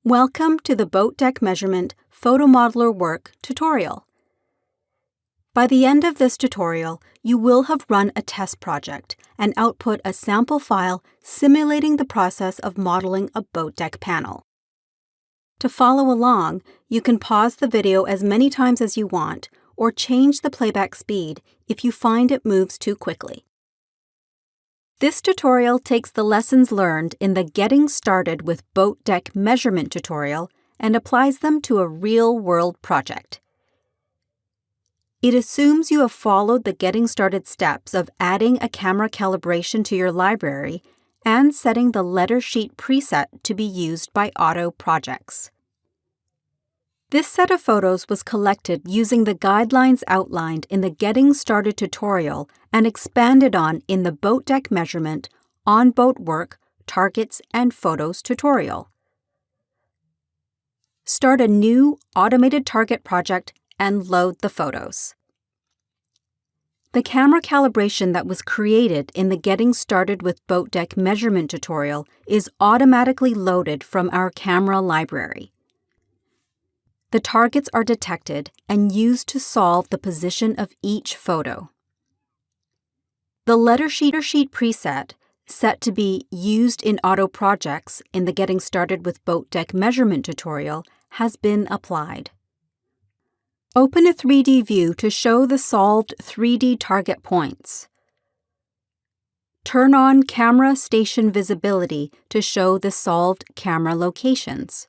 Welcome to the Boat Deck Measurement PhotoModeler Work tutorial. By the end of this tutorial, you will have run a test project and output a sample file simulating the process of modeling a boat deck panel. To follow along, you can pause the video as many times as you want or change the playback speed if you find it moves too quickly. This tutorial takes the lessons learned in the Getting Started with Boat Deck Measurement tutorial and applies them to a real-world project. It assumes you have followed the Getting Started steps of adding a camera calibration to your library and setting the letter sheet preset to be used by auto projects. This set of photos was collected using the guidelines outlined in the Getting Started tutorial and expanded on in the Boat Deck Measurement, On-Boat Work, Targets, and Photos tutorial. Start a new automated target project and load the photos. The camera calibration that was created in the Getting Started with Boat Deck Measurement tutorial is automatically loaded from our camera library. The targets are detected and used to solve the position of each photo. The letter sheet preset, set to be used in auto projects in the Getting Started with Boat Deck Measurement tutorial, has been applied. Open a 3D view to show the solved 3D target points. Turn on Camera Station Visibility to show the solved camera locations.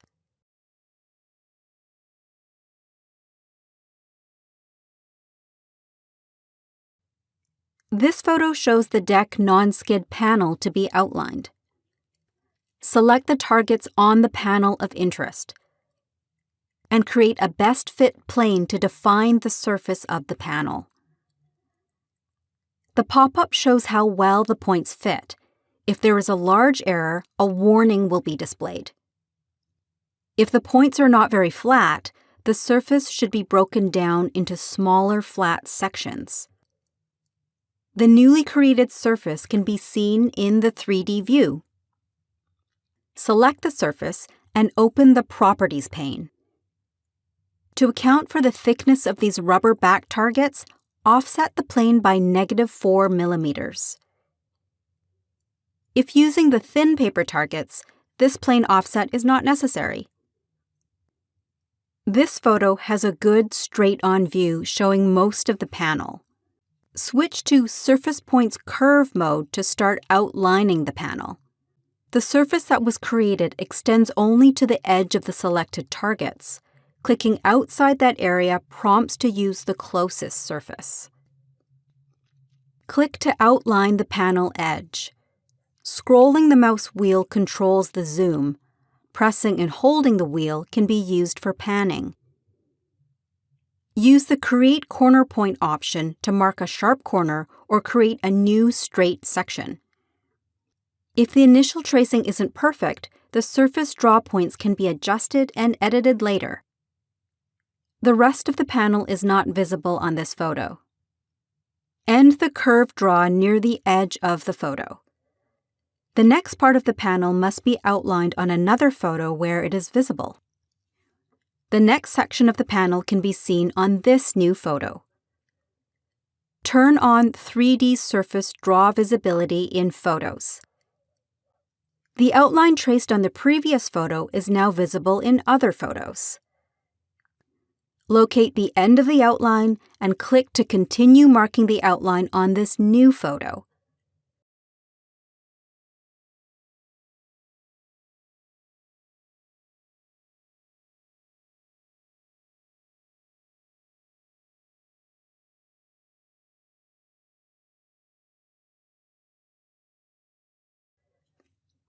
This photo shows the deck non-skid panel to be outlined. Select the targets on the panel of interest and create a best fit plane to define the surface of the panel. The pop-up shows how well the points fit. If there is a large error, a warning will be displayed. If the points are not very flat, the surface should be broken down into smaller flat sections. The newly created surface can be seen in the 3D view. Select the surface and open the Properties pane. To account for the thickness of these rubber back targets, offset the plane by -4 millimeters. If using the thin paper targets, this plane offset is not necessary. This photo has a good straight-on view showing most of the panel. Switch to Surface Points Curve mode to start outlining the panel. The surface that was created extends only to the edge of the selected targets. Clicking outside that area prompts to use the closest surface. Click to outline the panel edge. Scrolling the mouse wheel controls the zoom. Pressing and holding the wheel can be used for panning. Use the Create Corner Point option to mark a sharp corner or create a new straight section. If the initial tracing isn't perfect, the surface draw points can be adjusted and edited later. The rest of the panel is not visible on this photo. End the curve draw near the edge of the photo. The next part of the panel must be outlined on another photo where it is visible. The next section of the panel can be seen on this new photo. Turn on 3D Surface Draw Visibility in Photos. The outline traced on the previous photo is now visible in other photos. Locate the end of the outline and click to continue marking the outline on this new photo.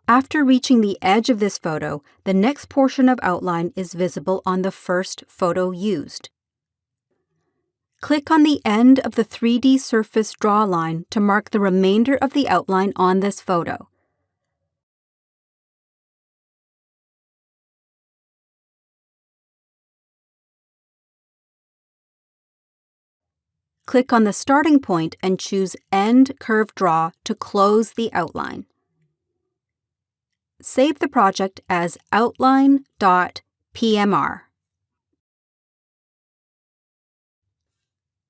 After reaching the edge of this photo, the next portion of outline is visible on the first photo used. Click on the end of the 3D surface draw line to mark the remainder of the outline on this photo. Click on the starting point and choose End Curve Draw to close the outline. save the project as outline.pmr.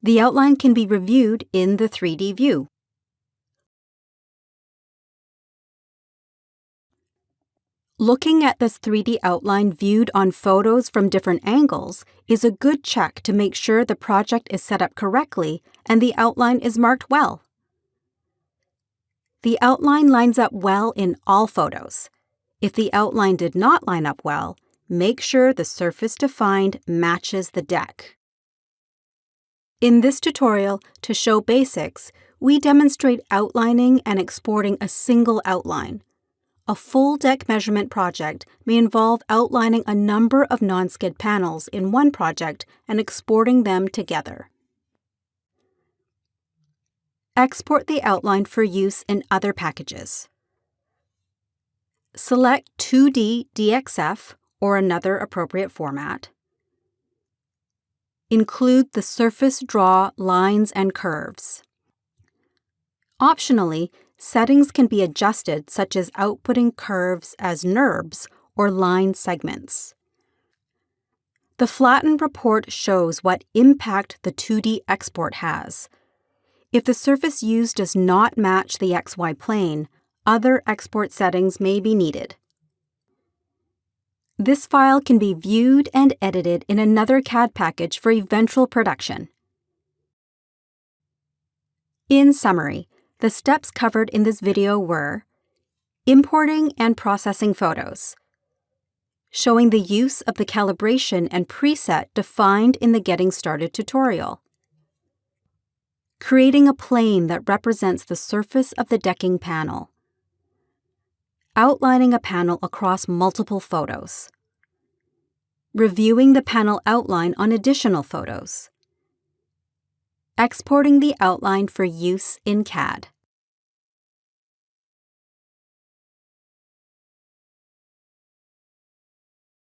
The outline can be reviewed in the 3D view. Looking at this 3D outline viewed on photos from different angles is a good check to make sure the project is set up correctly and the outline is marked well. The outline lines up well in all photos. If the outline did not line up well, make sure the surface defined matches the deck. In this tutorial, to show basics, we demonstrate outlining and exporting a single outline. A full deck measurement project may involve outlining a number of non-skid panels in one project and exporting them together. Export the outline for use in other packages. Select 2D DXF or another appropriate format. Include the surface draw lines and curves. Optionally, settings can be adjusted, such as outputting curves as NURBS or line segments. The flattened report shows what impact the 2D export has. If the surface used does not match the XY plane, other export settings may be needed. This file can be viewed and edited in another CAD package for eventual production. In summary, the steps covered in this video were importing and processing photos, showing the use of the calibration and preset defined in the Getting Started tutorial, creating a plane that represents the surface of the decking panel, outlining a panel across multiple photos, reviewing the panel outline on additional photos, exporting the outline for use in CAD.